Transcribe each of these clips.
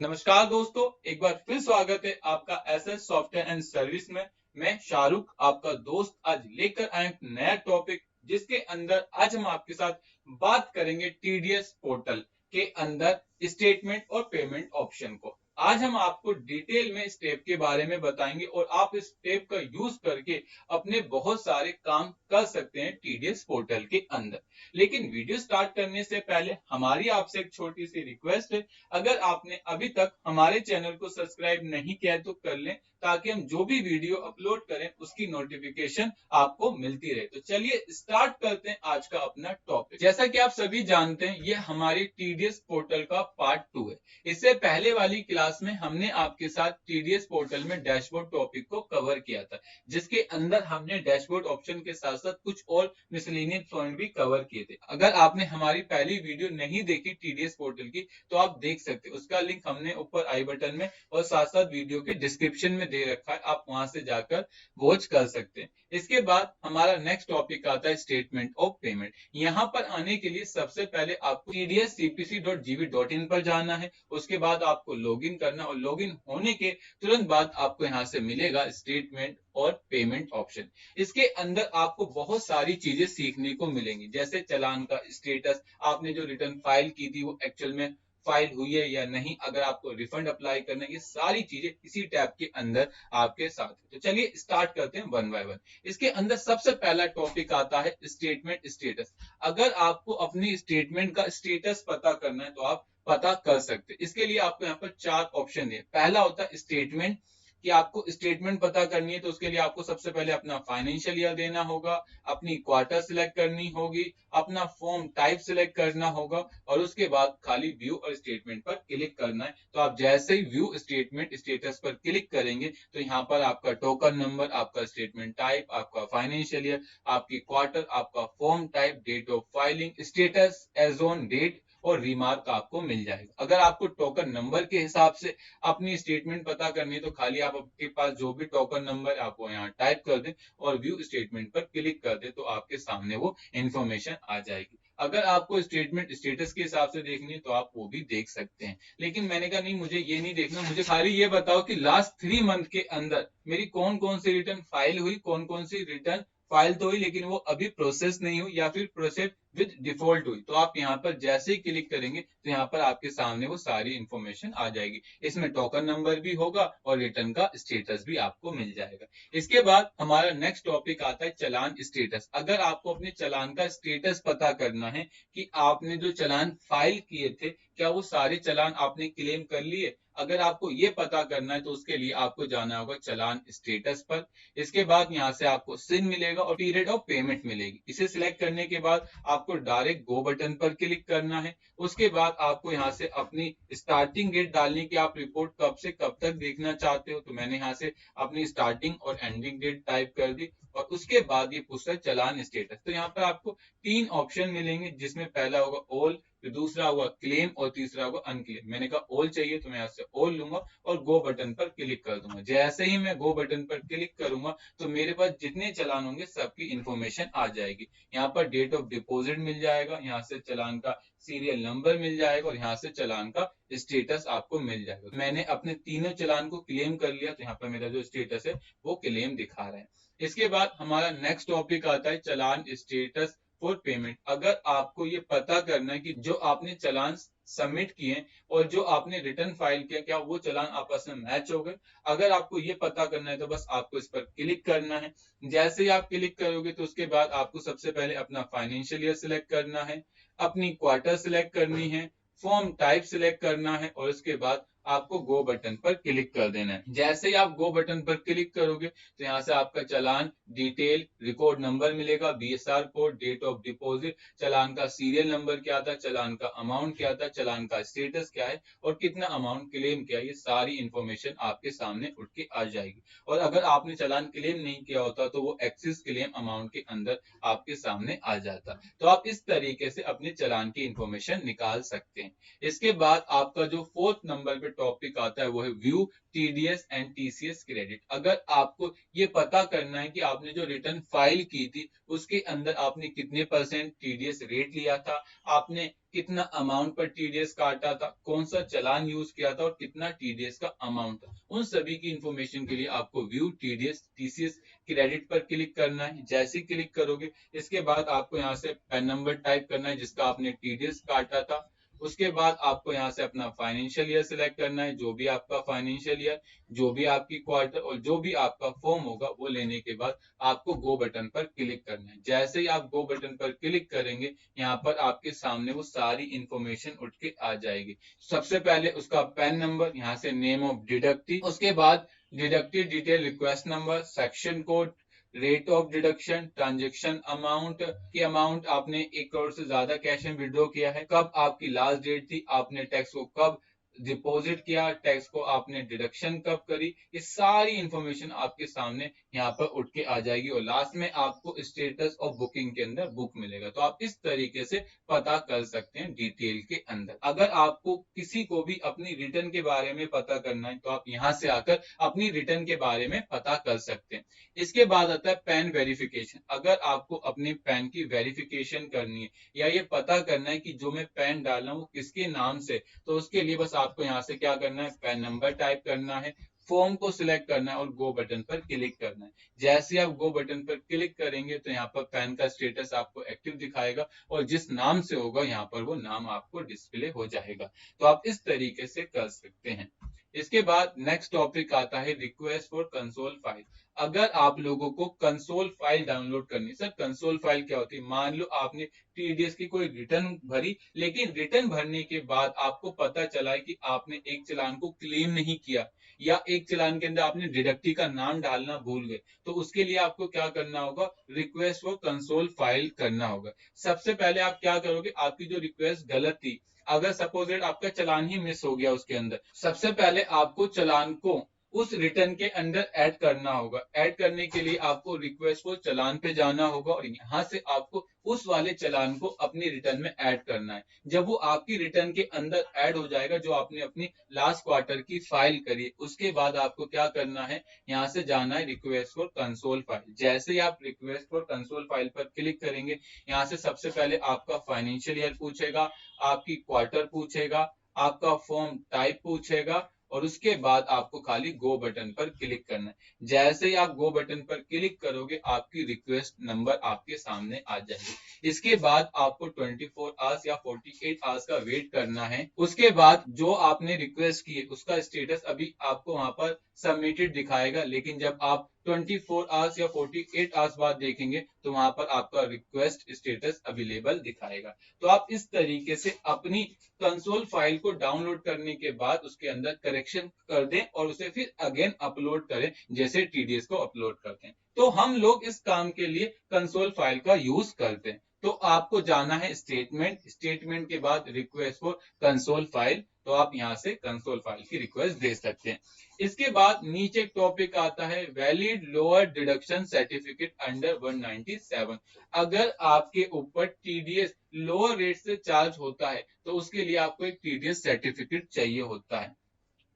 नमस्कार दोस्तों, एक बार फिर स्वागत है आपका एसएस सॉफ्टवेयर एंड सर्विस में। मैं शाहरुख आपका दोस्त आज लेकर आया एक नया टॉपिक जिसके अंदर आज हम आपके साथ बात करेंगे टीडीएस पोर्टल के अंदर स्टेटमेंट और पेमेंट ऑप्शन को। आज हम आपको डिटेल में स्टेप के बारे में बताएंगे और आप इस स्टेप का यूज करके अपने बहुत सारे काम कर सकते हैं टीडीएस पोर्टल के अंदर। लेकिन वीडियो स्टार्ट करने से पहले हमारी आपसे एक छोटी सी रिक्वेस्ट है, अगर आपने अभी तक हमारे चैनल को सब्सक्राइब नहीं किया है तो कर लें, ताकि हम जो भी वीडियो अपलोड करें उसकी नोटिफिकेशन आपको मिलती रहे। तो चलिए स्टार्ट करते हैं आज का अपना टॉपिक। जैसा कि आप सभी जानते हैं, ये हमारी टीडीएस पोर्टल का पार्ट 2 है। इससे पहले वाली क्लास में हमने आपके साथ टीडीएस पोर्टल में डैशबोर्ड टॉपिक को कवर किया था, जिसके अंदर हमने डैशबोर्ड ऑप्शन के साथ साथ कुछ और मिसलेनियस पॉइंट भी कवर किए थे। अगर आपने हमारी पहली वीडियो नहीं देखी टीडीएस पोर्टल की तो आप देख सकते हैं, उसका लिंक हमने ऊपर आई बटन में और साथ साथ वीडियो के डिस्क्रिप्शन में दे रखा है, आप वहां से जाकर वॉच कर सकते हैं। इसके बाद हमारा नेक्स्ट टॉपिक आता है स्टेटमेंट ऑफ पेमेंट। यहाँ पर आने के लिए सबसे पहले आपको tdscpc.gv.in पर जाना है, उसके बाद आपको लॉगिन करना और लॉगिन होने के तुरंत बाद आपको यहाँ से मिलेगा स्टेटमेंट और पेमेंट ऑप्शन। इसके अंदर आपको बहुत सारी चीजें सीखने को मिलेंगी, जैसे चालान का स्टेटस, आपने जो रिटर्न फाइल की थी वो एक्चुअल में फाइल हुई है या नहीं, अगर आपको रिफंड अप्लाई करना है, ये सारी चीजें इसी टैब के अंदर आपके साथ है। तो चलिए स्टार्ट करते हैं वन बाय वन। इसके अंदर सबसे पहला टॉपिक आता है स्टेटमेंट स्टेटस। अगर आपको अपनी स्टेटमेंट का स्टेटस पता करना है तो आप पता कर सकते हैं। इसके लिए आपको यहाँ पर 4 ऑप्शन है। पहला होता है स्टेटमेंट, कि आपको स्टेटमेंट पता करनी है तो उसके लिए आपको सबसे पहले अपना फाइनेंशियल ईयर देना होगा, अपनी क्वार्टर सिलेक्ट करनी होगी, अपना फॉर्म टाइप सिलेक्ट करना होगा और उसके बाद खाली व्यू और स्टेटमेंट पर क्लिक करना है। तो आप जैसे ही व्यू स्टेटमेंट स्टेटस पर क्लिक करेंगे तो यहाँ पर आपका टोकन नंबर, आपका स्टेटमेंट टाइप, आपका फाइनेंशियल ईयर, आपकी क्वार्टर, आपका form type, date of filing, status as on date और रिमार्क आपको मिल जाएगा। अगर आपको टोकन नंबर के हिसाब से अपनी स्टेटमेंट पता करनी है तो खाली आप आपके पास जो भी टोकन नंबर आप वो यहाँ टाइप कर दें और व्यू स्टेटमेंट पर क्लिक कर दें तो आपके सामने वो इंफॉर्मेशन आ जाएगी। अगर आपको स्टेटमेंट स्टेटस के हिसाब से देखनी है तो आप वो भी देख सकते हैं, लेकिन मैंने कहा नहीं, मुझे ये नहीं देखना, मुझे खाली ये बताओ कि लास्ट 3 मंथ के अंदर मेरी कौन कौन सी रिटर्न फाइल हुई, कौन कौन सी रिटर्न फाइल तो हुई लेकिन वो अभी प्रोसेस नहीं हुई या फिर प्रोसेस विद डिफॉल्ट हुई। तो आप यहाँ पर जैसे ही क्लिक करेंगे तो यहाँ पर आपके सामने वो सारी इंफॉर्मेशन आ जाएगी। इसमें टोकन नंबर भी होगा और रिटर्न का स्टेटस भी आपको मिल जाएगा। इसके बाद हमारा नेक्स्ट टॉपिक आता है चालान स्टेटस। अगर आपको अपने चालान का स्टेटस पता करना है कि आपने जो चालान फाइल किए थे क्या वो सारे चालान आपने क्लेम कर लिए, अगर आपको ये पता करना है तो उसके लिए आपको जाना होगा चालान स्टेटस पर। इसके बाद यहाँ से आपको सिन मिलेगा और पीरियड ऑफ पेमेंट मिलेगी। इसे सिलेक्ट करने के बाद आपको डायरेक्ट गो बटन पर क्लिक करना है। उसके बाद आपको यहाँ से अपनी स्टार्टिंग डेट डालनी कि आप रिपोर्ट कब से कब तक देखना चाहते हो। तो मैंने यहाँ से अपनी स्टार्टिंग और एंडिंग डेट टाइप कर दी और उसके बाद ये पूछता है चालान स्टेटस। तो यहाँ पर आपको 3 ऑप्शन मिलेंगे, जिसमें पहला होगा ऑल, फिर दूसरा होगा क्लेम और तीसरा होगा अनक्लेम। मैंने कहा ऑल चाहिए तो मैं यहाँ से ऑल लूंगा और गो बटन पर क्लिक कर दूंगा। जैसे ही मैं गो बटन पर क्लिक करूंगा तो मेरे पास जितने चालान होंगे सबकी इंफॉर्मेशन आ जाएगी। यहाँ पर डेट ऑफ डिपॉजिट मिल जाएगा, यहाँ से चालान का सीरियल नंबर मिल जाएगा और यहाँ से चालान का स्टेटस आपको मिल जाएगा। मैंने अपने तीनों चालान को क्लेम कर लिया तो यहाँ पर मेरा जो स्टेटस है वो क्लेम दिखा रहा है। इसके बाद हमारा नेक्स्ट टॉपिक आता है चालान स्टेटस फॉर पेमेंट। अगर आपको ये पता करना है कि जो आपने चालान सबमिट किए और जो आपने रिटर्न फाइल किया क्या वो चालान आपस में मैच हो गए, अगर आपको ये पता करना है तो बस आपको इस पर क्लिक करना है। जैसे ही आप क्लिक करोगे तो उसके बाद आपको सबसे पहले अपना फाइनेंशियल ईयर सिलेक्ट करना है, अपनी क्वार्टर सिलेक्ट करनी है, फॉर्म टाइप सिलेक्ट करना है और उसके बाद आपको गो बटन पर क्लिक कर देना है। जैसे ही आप गो बटन पर क्लिक करोगे तो यहाँ से आपका चालान डिटेल, रिकॉर्ड नंबर मिलेगा, BSR code, date of deposit, चालान का सीरियल नंबर क्या था, चालान का अमाउंट क्या था, चालान का स्टेटस क्या है और कितना अमाउंट क्लेम किया, ये सारी इंफॉर्मेशन आपके सामने उठ के आ जाएगी। और अगर आपने चालान क्लेम नहीं किया होता तो वो एक्सिस क्लेम अमाउंट के अंदर आपके सामने आ जाता। तो आप इस तरीके से अपने चालान की इंफॉर्मेशन निकाल सकते हैं। इसके बाद आपका जो 4th नंबर पे टॉपिक आता है वो है view TDS and TCS credit. अगर आपको ये पता करना है कि आपने जो रिटर्न फाइल की थी उसके अंदर आपने कितने परसेंट टीडीएस रेट लिया था, आपने कितना अमाउंट पर टीडीएस काटा था, कौन सा चालान यूज किया था और कितना टीडीएस का अमाउंट था, उन सभी की इंफॉर्मेशन के लिए आपको व्यू टीडीएस टीसीएस क्रेडिट पर क्लिक करना है। जैसे ही क्लिक करोगे इसके बाद आपको यहाँ से पैन नंबर टाइप करना है जिसका आपने टीडीएस काटा था। उसके बाद आपको यहाँ से अपना फाइनेंशियल ईयर सिलेक्ट करना है, जो भी आपका फाइनेंशियल ईयर, जो भी आपकी क्वार्टर और जो भी आपका फॉर्म होगा वो लेने के बाद आपको गो बटन पर क्लिक करना है। जैसे ही आप गो बटन पर क्लिक करेंगे यहाँ पर आपके सामने वो सारी इंफॉर्मेशन उठ के आ जाएगी। सबसे पहले उसका पैन नंबर, यहाँ से नेम ऑफ डिडक्टी, उसके बाद deductee detail, request number, section code, rate of deduction, transaction amount की अमाउंट, आपने 1 करोड़ से ज्यादा कैश में विड्रॉ किया है, कब आपकी लास्ट डेट थी, आपने टैक्स को कब डिपॉजिट किया, टैक्स को आपने डिडक्शन कब करी, ये सारी इंफॉर्मेशन आपके सामने यहाँ पर उठ के आ जाएगी और लास्ट में आपको स्टेटस ऑफ बुकिंग के अंदर बुक मिलेगा। तो आप इस तरीके से पता कर सकते हैं डिटेल के अंदर। अगर आपको किसी को भी अपनी रिटर्न के बारे में पता करना है तो आप यहाँ से आकर अपनी रिटर्न के बारे में पता कर सकते हैं। इसके बाद आता है पैन वेरिफिकेशन। अगर आपको अपने पैन की वेरिफिकेशन करनी है या ये पता करना है कि जो मैं पैन डाला हूँ किसके नाम से, तो उसके लिए बस आपको यहाँ से क्या करना है, पैन नंबर टाइप करना है, फॉर्म को सिलेक्ट करना है और गो बटन पर क्लिक करना है। जैसे आप गो बटन पर क्लिक करेंगे तो यहाँ पर पैन का स्टेटस आपको एक्टिव दिखाएगा और जिस नाम से होगा यहाँ पर वो नाम आपको डिस्प्ले हो जाएगा। तो आप इस तरीके से कर सकते हैं। इसके बाद नेक्स्ट टॉपिक आता है रिक्वेस्ट फॉर कंसोल फाइल। अगर आप लोगों को कंसोल फाइल डाउनलोड करनी, सर कंसोल फाइल क्या होती है, मान लो आपने टीडीएस की कोई रिटर्न भरी, लेकिन रिटर्न भरने के बाद आपको पता चला है कि आपने एक चालान को क्लेम नहीं किया या एक चालान के अंदर आपने डिडक्टी का नाम डालना भूल गए, तो उसके लिए आपको क्या करना होगा, रिक्वेस्ट फॉर कंसोल फाइल करना होगा। सबसे पहले आप क्या करोगे, आपकी जो रिक्वेस्ट गलत थी, अगर सपोजेड आपका चालान ही मिस हो गया उसके अंदर, सबसे पहले आपको चालान को उस रिटर्न के अंदर ऐड करना होगा। ऐड करने के लिए आपको रिक्वेस्ट फॉर चालान पे जाना होगा और यहाँ से आपको उस वाले चालान को अपनी रिटर्न में ऐड करना है। जब वो आपकी रिटर्न के अंदर ऐड हो जाएगा जो आपने अपनी लास्ट क्वार्टर की फाइल करी, उसके बाद आपको क्या करना है, यहाँ से जाना है रिक्वेस्ट फॉर कंसोल फाइल। जैसे ही आप रिक्वेस्ट फॉर कंसोल फाइल पर क्लिक करेंगे यहाँ से सबसे पहले आपका फाइनेंशियल ईयर पूछेगा, आपकी क्वार्टर पूछेगा, आपका फॉर्म टाइप पूछेगा और उसके बाद आपको खाली गो बटन पर क्लिक करना है। जैसे ही आप गो बटन पर क्लिक करोगे आपकी रिक्वेस्ट नंबर आपके सामने आ जाएगी। इसके बाद आपको 24 आवर्स या 48 आवर्स का वेट करना है। उसके बाद जो आपने रिक्वेस्ट की है उसका स्टेटस अभी आपको वहां पर सबमिटेड दिखाएगा, लेकिन जब आप 24 आवर्स या 48 आवर्स बाद देखेंगे तो वहां पर आपका रिक्वेस्ट स्टेटस अवेलेबल दिखाएगा। तो आप इस तरीके से अपनी कंसोल फाइल को डाउनलोड करने के बाद उसके अंदर करेक्शन कर दें और उसे फिर अगेन अपलोड करें जैसे टीडीएस को अपलोड करते हैं। तो हम लोग इस काम के लिए कंसोल फाइल का यूज करते हैं। तो आपको जाना है स्टेटमेंट, स्टेटमेंट के बाद रिक्वेस्ट फॉर कंसोल फाइल, तो आप यहां से कंसोल फाइल की रिक्वेस्ट दे सकते हैं। इसके बाद नीचे एक टॉपिक आता है valid lower deduction certificate under 197। अगर आपके ऊपर टीडीएस लोअर रेट से चार्ज होता है तो उसके लिए आपको एक टीडीएस सर्टिफिकेट चाहिए होता है।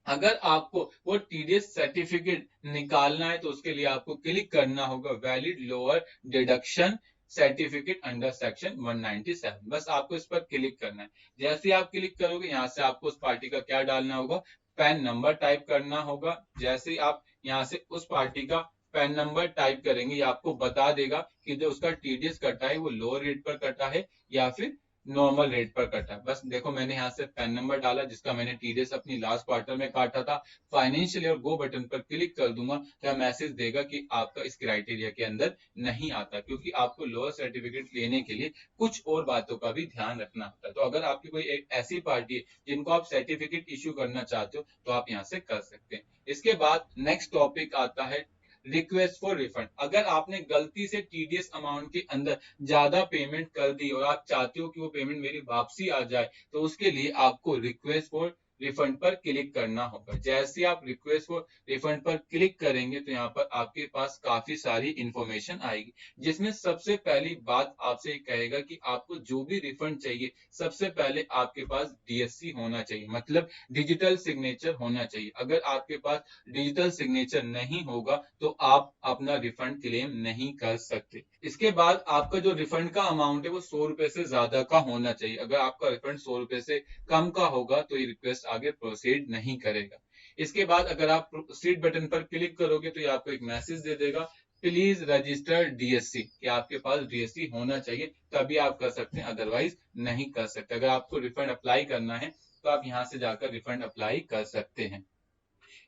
अगर आपको वो टीडीएस सर्टिफिकेट निकालना है तो उसके लिए आपको क्लिक करना होगा valid lower deduction certificate under section 197। बस आपको इस पर क्लिक करना है। जैसे आप क्लिक करोगे यहाँ से आपको उस पार्टी का क्या डालना होगा, पैन नंबर टाइप करना होगा। जैसे ही आप यहाँ से उस पार्टी का पैन नंबर टाइप करेंगे ये आपको बता देगा कि जो उसका टीडीएस कटा है वो लोअर रेट पर कटा है या फिर नॉर्मल रेट पर कटा। बस देखो मैंने यहाँ से पैन नंबर डाला जिसका मैंने टीडीएस अपनी लास्ट क्वार्टर में काटा था। फाइनेंशियल और गो बटन पर क्लिक कर दूंगा तो मैसेज देगा कि आपका इस क्राइटेरिया के अंदर नहीं आता, क्योंकि आपको लोअर सर्टिफिकेट लेने के लिए कुछ और बातों का भी ध्यान रखना होता है। तो अगर आपकी कोई एक ऐसी पार्टी है जिनको आप सर्टिफिकेट इश्यू करना चाहते हो तो आप यहाँ से कर सकते हैं। इसके बाद नेक्स्ट टॉपिक आता है रिक्वेस्ट फॉर रिफंड। अगर आपने गलती से टीडीएस अमाउंट के अंदर ज्यादा पेमेंट कर दी और आप चाहते हो कि वो पेमेंट मेरी वापसी आ जाए तो उसके लिए आपको रिक्वेस्ट फॉर रिफंड पर क्लिक करना होगा। जैसे आप रिक्वेस्ट फॉर रिफंड पर क्लिक करेंगे तो यहाँ पर आपके पास काफी सारी इंफॉर्मेशन आएगी, जिसमें सबसे पहली बात आपसे कहेगा कि आपको जो भी रिफंड चाहिए सबसे पहले आपके पास डीएससी होना चाहिए, मतलब डिजिटल सिग्नेचर होना चाहिए। अगर आपके पास डिजिटल सिग्नेचर नहीं होगा तो आप अपना रिफंड क्लेम नहीं कर सकते। इसके बाद आपका जो रिफंड का अमाउंट है वो 100 रुपए से ज्यादा का होना चाहिए। अगर आपका रिफंड 100 रुपए से कम का होगा तो ये रिक्वेस्ट आगे प्रोसीड नहीं करेगा। इसके बाद अगर आप प्रोसीड बटन पर क्लिक करोगे तो ये आपको एक मैसेज दे देगा, प्लीज रजिस्टर डीएससी, कि आपके पास डीएससी होना चाहिए, तभी आप कर सकते हैं, अदरवाइज नहीं कर सकते। अगर आपको रिफंड अप्लाई करना है तो आप यहां से जाकर रिफंड अप्लाई कर सकते हैं।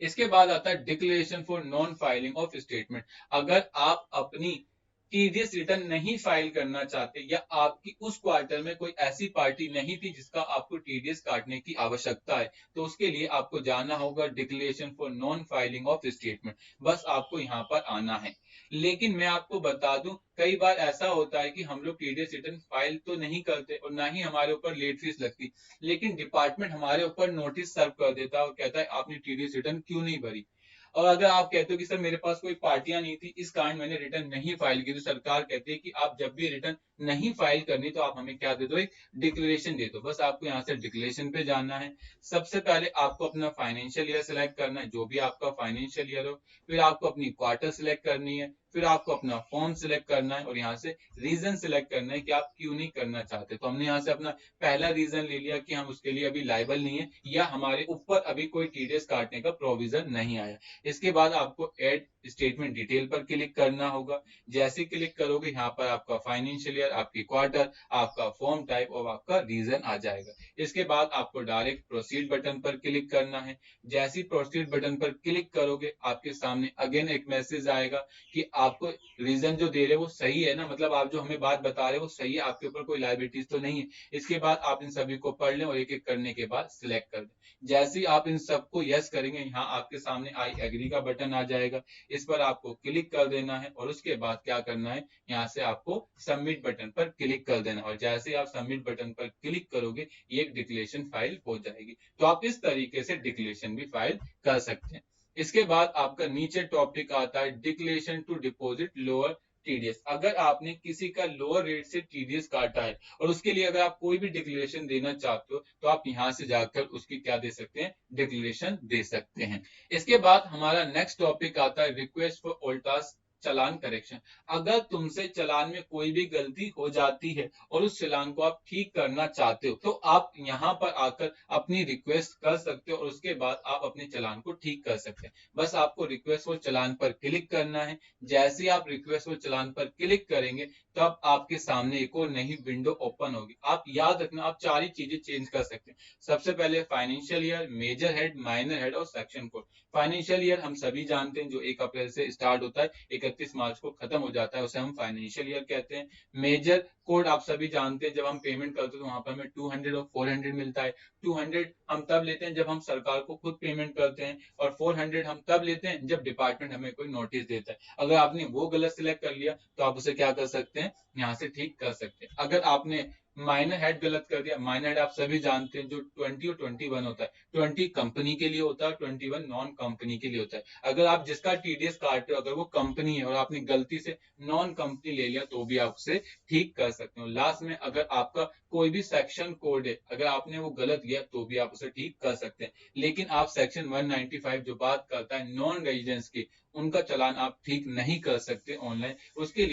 इसके बाद आता है declaration for non filing of statement. अगर आप अपनी टीडीएस रिटर्न नहीं फाइल करना चाहते या आपकी उस क्वार्टर में कोई ऐसी पार्टी नहीं थी जिसका आपको टीडीएस काटने की आवश्यकता है, तो उसके लिए आपको जाना होगा declaration for non filing of statement. बस आपको यहां पर आना है। लेकिन मैं आपको बता दूं, कई बार ऐसा होता है कि हम लोग टीडीएस रिटर्न फाइल तो नहीं करते और ना ही हमारे ऊपर लेट फीस लगती, लेकिन डिपार्टमेंट हमारे ऊपर नोटिस सर्व कर देता है और कहता है आपने टीडीएस रिटर्न क्यों नहीं भरी। और अगर आप कहते हो कि सर मेरे पास कोई पार्टियां नहीं थी इस कारण मैंने रिटर्न नहीं फाइल की, तो सरकार कहती है कि आप जब भी रिटर्न नहीं फाइल करनी तो आप हमें क्या दे दो, एक डिक्लेरेशन दे दो। बस आपको यहाँ से डिक्लेरेशन पे जाना है। सबसे पहले आपको अपना फाइनेंशियल ईयर सिलेक्ट करना है, जो भी आपका फाइनेंशियल ईयर हो। फिर आपको अपनी क्वार्टर सिलेक्ट करनी है, फिर आपको अपना फॉर्म सिलेक्ट करना है और यहाँ से रीजन सिलेक्ट करना है कि आप क्यों नहीं करना चाहते। तो हमने यहाँ से अपना पहला रीजन ले लिया कि हम उसके लिए अभी लायबल नहीं है या हमारे ऊपर अभी कोई टीडीएस काटने का प्रोविजन नहीं आया। इसके बाद आपको ऐड स्टेटमेंट डिटेल पर क्लिक करना होगा। जैसे क्लिक करोगे यहाँ पर आपका फाइनेंशियल ईयर, आपकी क्वार्टर, आपका फॉर्म टाइप और आपका रीजन आ जाएगा। इसके बाद आपको डायरेक्ट प्रोसीड बटन पर क्लिक करना है। जैसे प्रोसीड बटन पर क्लिक करोगे आपके सामने अगेन एक मैसेज आएगा कि आपको रीजन जो दे रहे वो सही है ना, मतलब आप जो हमें बात बता रहे हो वो सही है, आपके ऊपर कोई लाइबिलिटीज तो नहीं है। इसके बाद आप इन सभी को पढ़ लें और एक एक करने के बाद सिलेक्ट कर दें। जैसे ही आप इन सबको यस करेंगे यहाँ आपके सामने आई एग्री का बटन आ जाएगा, इस पर आपको क्लिक कर देना है और उसके बाद क्या करना है, यहाँ से आपको सबमिट बटन पर क्लिक कर देना और जैसे ही आप सबमिट बटन पर क्लिक करोगे ये एक डिक्लेरेशन फाइल हो जाएगी। तो आप इस तरीके से डिक्लेरेशन भी फाइल कर सकते हैं। इसके बाद आपका नीचे टॉपिक आता है declaration to deposit lower TDS. अगर आपने किसी का लोअर रेट से टीडीएस काटा है और उसके लिए अगर आप कोई भी डिक्लेरेशन देना चाहते हो तो आप यहां से जाकर उसकी क्या दे सकते हैं, डिक्लेरेशन दे सकते हैं। इसके बाद हमारा नेक्स्ट टॉपिक आता है request for all task challan correction. अगर तुमसे चालान में कोई भी गलती हो जाती है और उस चालान को आप ठीक करना चाहते हो तो आप यहां पर आकर अपनी रिक्वेस्ट कर सकते हो और उसके बाद आप अपने चालान को ठीक कर सकते हैं। बस आपको रिक्वेस्ट फॉर चालान पर क्लिक करना है। जैसे ही आप रिक्वेस्ट फॉर चालान पर क्लिक करेंगे तब आपके सामने एक और नई विंडो ओपन होगी। आप याद रखना आप चार ही चीजें चेंज कर सकते हैं। सबसे पहले financial year, major head, minor head और सेक्शन कोड। फाइनेंशियल ईयर हम सभी जानते हैं जो 1 अप्रैल से स्टार्ट होता है 31 मार्च को खत्म हो जाता है, उसे हम फाइनेंशियल ईयर कहते हैं। मेजर कोड आप सभी जानते हैं, जब हम पेमेंट करते हैं तो वहां पर हमें 200 और 400 मिलता है। 200 हम तब लेते हैं जब हम सरकार को खुद पेमेंट करते हैं और 400 हम तब लेते हैं जब डिपार्टमेंट हमें कोई नोटिस देता है। अगर आपने वो गलत सिलेक्ट कर लिया तो आप उसे क्या कर सकते हैं, यहाँ से ठीक कर सकते हैं। अगर आपने माइनर हेड गलत कर दिया, माइनर हेड आप सभी जानते हैं जो 20 और 21 होता है, 20 कंपनी के लिए होता है, 21 नॉन कंपनी के लिए होता है। अगर आप जिसका टीडीएस काट रहे हो अगर वो कंपनी है और आपने गलती से नॉन कंपनी ले लिया तो भी आप उसे ठीक कर सकते हो। लास्ट में अगर आपका कोई भी सेक्शन कोड है अगर आपने वो गलत लिया तो भी आप उसे ठीक कर सकते हैं। लेकिन आप सेक्शन 195 जो बात करता है नॉन रेजिडेंस की, उनका चालान आप ठीक नहीं कर सकते ऑनलाइन। उसके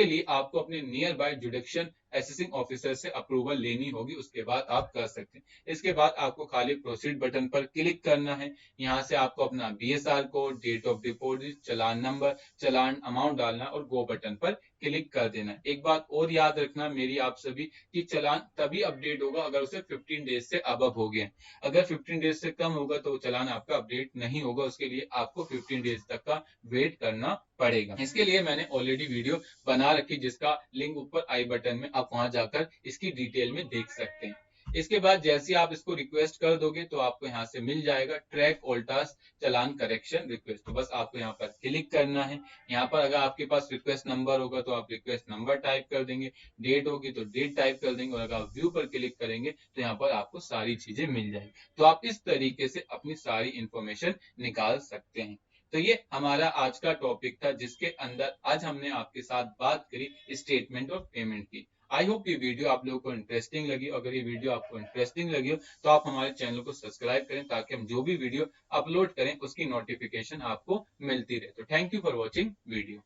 लिए आपको अपने नियर बाय जुडिक्शन असेसिंग ऑफिसर से अप्रूवल लेनी होगी, उसके बाद आप कर सकते हैं। इसके बाद आपको खाली प्रोसीड बटन पर क्लिक करना है। यहाँ से आपको अपना BSR code, date of deposit, challan number, challan amount डालना और गो बटन पर क्लिक कर देना। एक बात और याद रखना मेरी आप सभी कि चालान तभी अपडेट होगा अगर उसे 15 डेज से अबव हो गया। अगर 15 डेज से कम होगा तो चालान आपका अपडेट नहीं होगा, उसके लिए आपको 15 डेज तक का वेट करना पड़ेगा। इसके लिए मैंने ऑलरेडी वीडियो बना रखी जिसका लिंक ऊपर आई बटन में, आप वहां जाकर इसकी डिटेल में देख सकते हैं। इसके बाद जैसे आप इसको रिक्वेस्ट कर दोगे तो आपको यहाँ से मिल जाएगा ट्रैक ओल्टास चालान करेक्शन रिक्वेस्ट। तो बस आपको यहाँ पर क्लिक करना है। यहाँ पर अगर आपके पास रिक्वेस्ट नंबर होगा तो आप रिक्वेस्ट नंबर टाइप कर देंगे, डेट होगी तो डेट टाइप कर देंगे, और अगर आप व्यू पर क्लिक करेंगे तो यहाँ पर आपको सारी चीजें मिल जाएगी। तो आप इस तरीके से अपनी सारी इंफॉर्मेशन निकाल सकते हैं। तो ये हमारा आज का टॉपिक था, जिसके अंदर आज हमने आपके साथ बात करी स्टेटमेंट ऑफ पेमेंट की। आई होप ये वीडियो आप लोगों को इंटरेस्टिंग लगी। अगर ये वीडियो आपको इंटरेस्टिंग लगी हो तो आप हमारे चैनल को सब्सक्राइब करें, ताकि हम जो भी वीडियो अपलोड करें उसकी नोटिफिकेशन आपको मिलती रहे। तो thank you for watching video.